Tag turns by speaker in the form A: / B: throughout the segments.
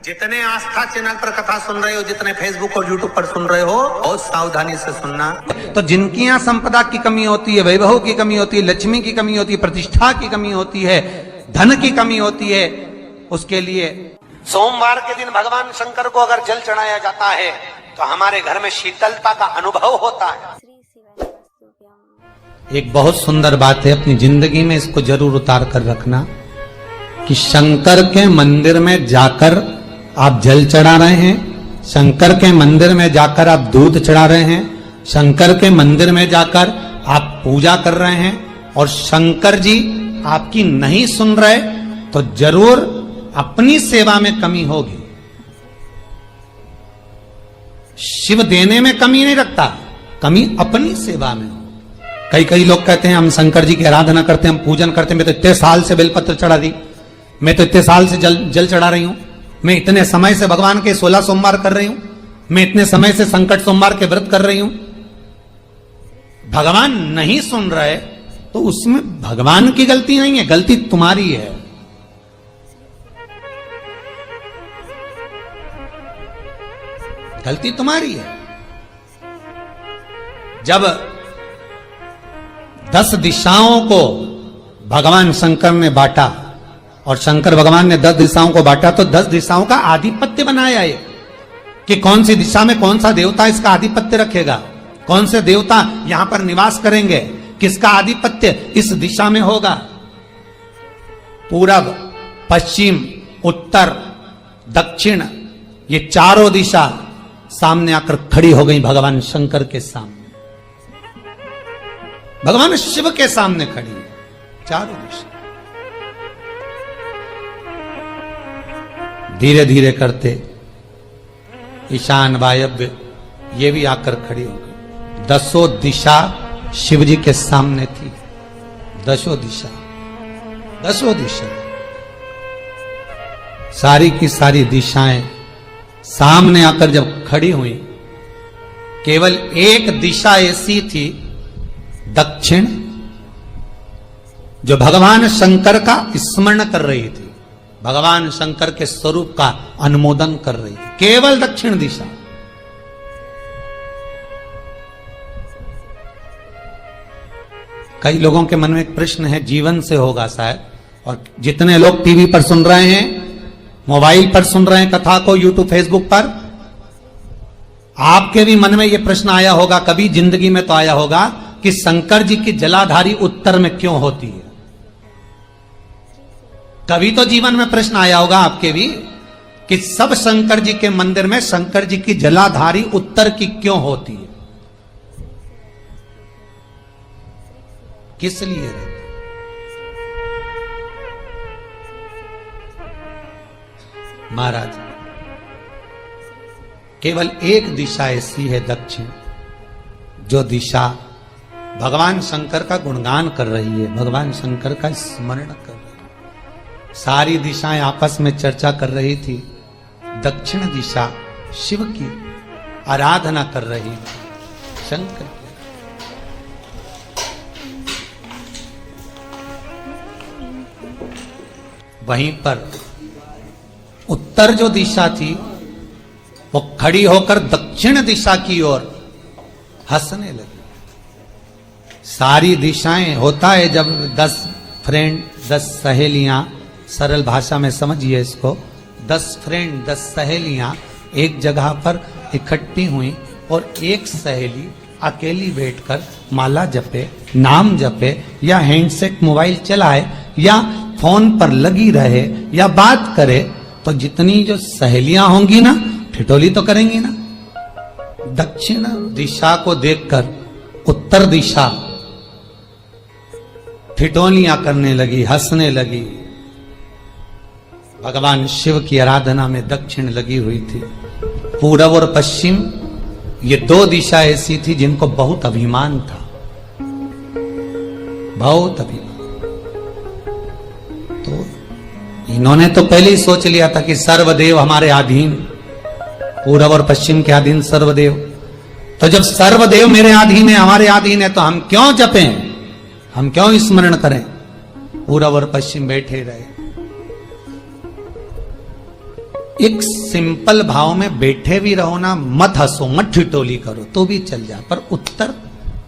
A: जितने आस्था चैनल पर कथा सुन रहे हो, जितने फेसबुक और यूट्यूब पर सुन रहे हो, बहुत सावधानी से सुनना।
B: तो जिनकी यहाँ संपदा की कमी होती है, वैभव की कमी होती है, लक्ष्मी की कमी होती है, प्रतिष्ठा की कमी होती है, धन की कमी होती है, उसके लिए सोमवार के दिन भगवान शंकर को अगर जल चढ़ाया जाता है तो हमारे घर में शीतलता का अनुभव होता है। एक बहुत सुंदर बात है, अपनी जिंदगी में इसको जरूर उतार कर रखना कि शंकर के मंदिर में जाकर आप जल चढ़ा रहे हैं, शंकर के मंदिर में जाकर आप दूध चढ़ा रहे हैं, शंकर के मंदिर में जाकर आप पूजा कर रहे हैं और शंकर जी आपकी नहीं सुन रहे तो जरूर अपनी सेवा में कमी होगी। शिव देने में कमी नहीं रखता, कमी अपनी सेवा में हो। कई लोग कहते हैं हम शंकर जी की आराधना करते हैं, हम पूजन करते हैं, मैं तो इतने साल से बेलपत्र चढ़ा दी, मैं तो इतने साल से जल चढ़ा रही हूं, मैं इतने समय से भगवान के 16 सोमवार कर रही हूं, मैं इतने समय से संकट सोमवार के व्रत कर रही हूं। भगवान नहीं सुन रहे तो उसमें भगवान की गलती नहीं है, गलती तुम्हारी है। गलती तुम्हारी है। जब 10 दिशाओं को भगवान शंकर ने बांटा और शंकर भगवान ने 10 दिशाओं को बांटा तो 10 दिशाओं का आधिपत्य बनाया है कि कौन सी दिशा में कौन सा देवता इसका आधिपत्य रखेगा, कौन से देवता यहां पर निवास करेंगे, किसका आधिपत्य इस दिशा में होगा। पूरब, पश्चिम, उत्तर, दक्षिण, ये चारों दिशा सामने आकर खड़ी हो गई भगवान शंकर के सामने, भगवान शिव के सामने खड़ी है चारों दिशा। धीरे धीरे करते ईशान, वायव्य ये भी आकर खड़ी हो गई। 10 दिशा शिव जी के सामने थी, 10 दिशा, 10 दिशा, सारी की सारी दिशाएं सामने आकर जब खड़ी हुई, केवल एक दिशा ऐसी थी दक्षिण, जो भगवान शंकर का स्मरण कर रही थी, भगवान शंकर के स्वरूप का अनुमोदन कर रही थी, केवल दक्षिण दिशा। कई लोगों के मन में एक प्रश्न है, जीवन से होगा शायद, और जितने लोग टीवी पर सुन रहे हैं, मोबाइल पर सुन रहे हैं कथा को, यूट्यूब, फेसबुक पर, आपके भी मन में यह प्रश्न आया होगा, कभी जिंदगी में तो आया होगा कि शंकर जी की जलाधारी उत्तर में क्यों होती है। कभी तो जीवन में प्रश्न आया होगा आपके भी कि सब शंकर जी के मंदिर में शंकर जी की जलाधारी उत्तर की क्यों होती है, किस लिए रहती? महाराज, केवल एक दिशा ऐसी है दक्षिण, जो दिशा भगवान शंकर का गुणगान कर रही है, भगवान शंकर का स्मरण कर रही है। सारी दिशाएं आपस में चर्चा कर रही थी, दक्षिण दिशा शिव की आराधना कर रही थी, शंकर की। वहीं पर उत्तर जो दिशा थी वो खड़ी होकर दक्षिण दिशा की ओर हंसने लगी। सारी दिशाएं, होता है जब 10 फ्रेंड, 10 सहेलियां, सरल भाषा में समझिए इसको, 10 फ्रेंड, 10 सहेलियां एक जगह पर इकट्ठी हुई और एक सहेली अकेली बैठकर माला जपे, नाम जपे, या हैंडसेट मोबाइल चलाए, या फोन पर लगी रहे, या बात करे, तो जितनी जो सहेलियां होंगी ना, ठिठोली तो करेंगी ना। दक्षिण दिशा को देखकर उत्तर दिशा ठिठोलियां करने लगी, हंसने लगी। भगवान शिव की आराधना में दक्षिण लगी हुई थी। पूरब और पश्चिम ये 2 दिशा ऐसी थी जिनको बहुत अभिमान था, बहुत अभिमान। तो इन्होंने तो पहले ही सोच लिया था कि सर्वदेव हमारे अधीन, पूरब और पश्चिम के अधीन सर्वदेव। तो जब सर्वदेव मेरे अधीन है, हमारे अधीन है, तो हम क्यों जपें, हम क्यों स्मरण करें। पूरब और पश्चिम बैठे रहे। एक सिंपल भाव में बैठे भी रहो ना, मत हंसो, मत ठिठोली करो तो भी चल जा, पर उत्तर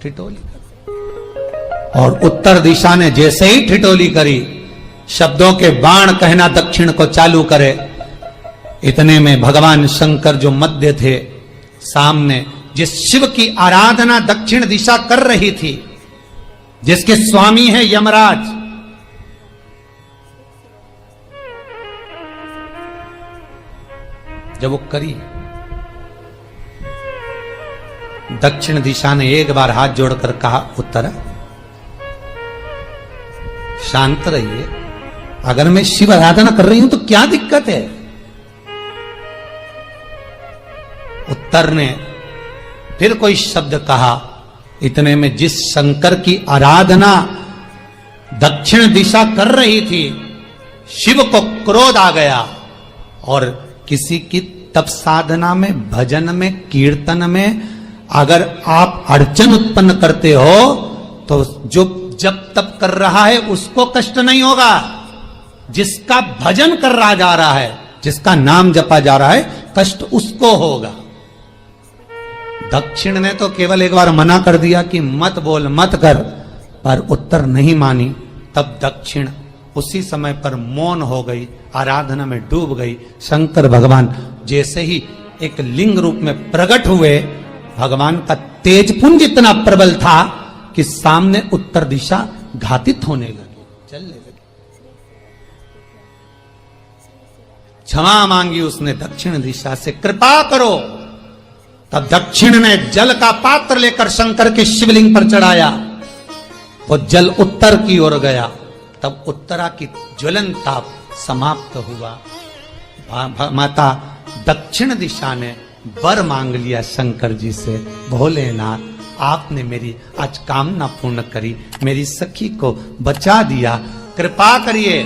B: ठिठोली करो। और उत्तर दिशा ने जैसे ही ठिठोली करी, शब्दों के बाण कहना दक्षिण को चालू करे, इतने में भगवान शंकर जो मध्य थे सामने, जिस शिव की आराधना दक्षिण दिशा कर रही थी, जिसके स्वामी है यमराज, जब वो करी, दक्षिण दिशा ने एक बार हाथ जोड़कर कहा, उत्तर शांत रहिए, अगर मैं शिव आराधना कर रही हूं तो क्या दिक्कत है। उत्तर ने फिर कोई शब्द कहा, इतने में जिस शंकर की आराधना दक्षिण दिशा कर रही थी, शिव को क्रोध आ गया और किसी की तप साधना में, भजन में, कीर्तन में अगर आप अड़चन उत्पन्न करते हो तो जो जब तप कर रहा है उसको कष्ट नहीं होगा, जिसका भजन कर रहा जा रहा है, जिसका नाम जपा जा रहा है, कष्ट उसको होगा। दक्षिण ने तो केवल एक बार मना कर दिया कि मत बोल, मत कर, पर उत्तर नहीं मानी। तब दक्षिण उसी समय पर मौन हो गई, आराधना में डूब गई। शंकर भगवान जैसे ही एक लिंग रूप में प्रकट हुए, भगवान का तेजपुंज इतना प्रबल था कि सामने उत्तर दिशा घातित होने लगी, चलने लगी। क्षमा मांगी उसने दक्षिण दिशा से, कृपा करो। तब दक्षिण ने जल का पात्र लेकर शंकर के शिवलिंग पर चढ़ाया, वो जल उत्तर की ओर गया। तब उत्तरा की ज्वलन ताप समाप्त हुआ। माता दक्षिण दिशा ने वर मांग लिया शंकर जी से, भोलेनाथ आपने मेरी आज कामना पूर्ण करी, मेरी सखी को बचा दिया, कृपा करिए।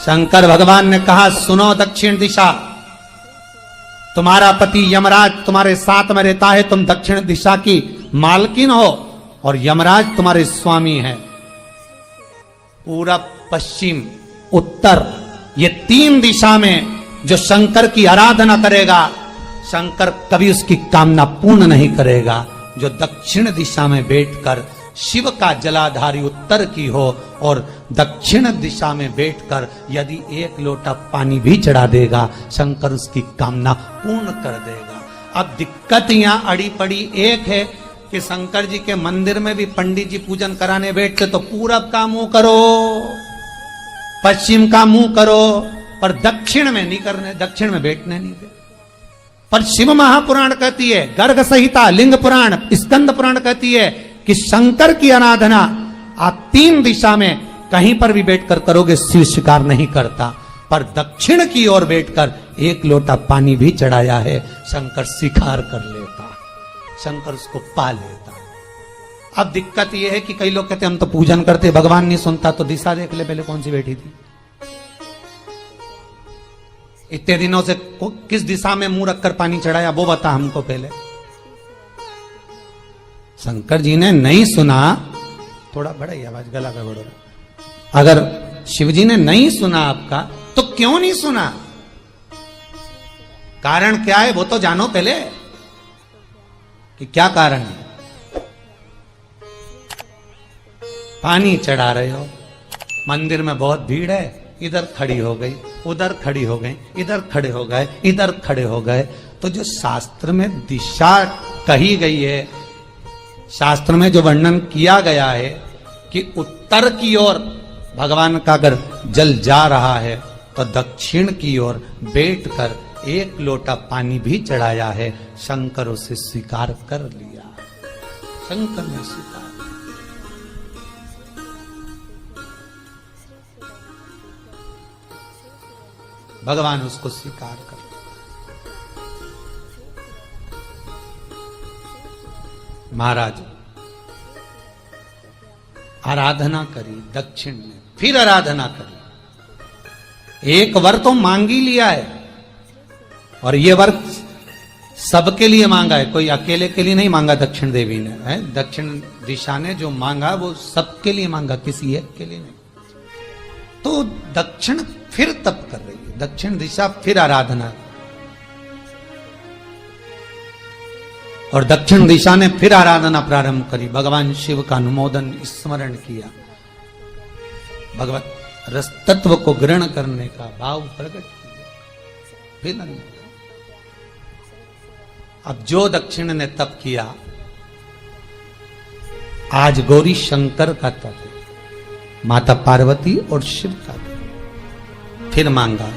B: शंकर भगवान ने कहा, सुनो दक्षिण दिशा, तुम्हारा पति यमराज तुम्हारे साथ में रहता है, तुम दक्षिण दिशा की मालकिन हो और यमराज तुम्हारे स्वामी है। पूरब, पश्चिम, उत्तर, ये तीन दिशा में जो शंकर की आराधना करेगा, शंकर कभी उसकी कामना पूर्ण नहीं करेगा। जो दक्षिण दिशा में बैठकर शिव का जलाधारी उत्तर की हो और दक्षिण दिशा में बैठकर यदि एक लोटा पानी भी चढ़ा देगा, शंकर उसकी कामना पूर्ण कर देगा। अब दिक्कत यहां अड़ी पड़ी एक है कि शंकर जी के मंदिर में भी पंडित जी पूजन कराने बैठते तो पूरब का मुंह करो, पश्चिम का मुंह करो, पर दक्षिण में नहीं करने, दक्षिण में बैठने नहीं दे। पर शिव महापुराण कहती है, गर्ग संहिता, लिंग पुराण, स्कंद पुराण कहती है कि शंकर की आराधना आप तीन दिशा में कहीं पर भी बैठकर करोगे, शिव स्वीकार नहीं करता। पर दक्षिण की ओर बैठकर एक लोटा पानी भी चढ़ाया है, शंकर स्वीकार कर लेता, शंकर उसको पा लेता। अब दिक्कत यह है कि कई लोग कहते हम तो पूजन करते, भगवान नहीं सुनता, तो दिशा देख ले पहले कौन सी बैठी थी, इतने दिनों से किस दिशा में मुंह रखकर पानी चढ़ाया, वो बता हमको पहले। शंकर जी ने नहीं सुना, थोड़ा बढ़ाई आवाज, गला का बढ़ो। अगर शिव जी ने नहीं सुना आपका, तो क्यों नहीं सुना, कारण क्या है वो तो जानो पहले कि क्या कारण है। पानी चढ़ा रहे हो, मंदिर में बहुत भीड़ है, इधर खड़ी हो गई, उधर खड़ी हो गई, इधर खड़े हो गए, इधर खड़े हो गए, तो जो शास्त्र में दिशा कही गई है, शास्त्र में जो वर्णन किया गया है कि उत्तर की ओर भगवान का अगर जल जा रहा है तो दक्षिण की ओर बैठकर एक लोटा पानी भी चढ़ाया है, शंकर उसे स्वीकार कर लिया, शंकर ने स्वीकार। भगवान उसको स्वीकार कर। महाराज आराधना करी दक्षिण में, फिर आराधना करी, एक वर तो मांग ही लिया है और ये वर सबके लिए मांगा है, कोई अकेले के लिए नहीं मांगा दक्षिण देवी ने, है दक्षिण दिशा ने जो मांगा वो सबके लिए मांगा, किसी एक के लिए नहीं। तो दक्षिण फिर तप कर रही है, दक्षिण दिशा फिर आराधना और दक्षिण दिशा ने फिर आराधना प्रारंभ करी, भगवान शिव का अनुमोदन स्मरण किया, भगवत रस तत्व को ग्रहण करने का भाव प्रकट किया। फिर अब जो दक्षिण ने तप किया, आज गौरी शंकर का तप है, माता पार्वती और शिव का तप। फिर मांगा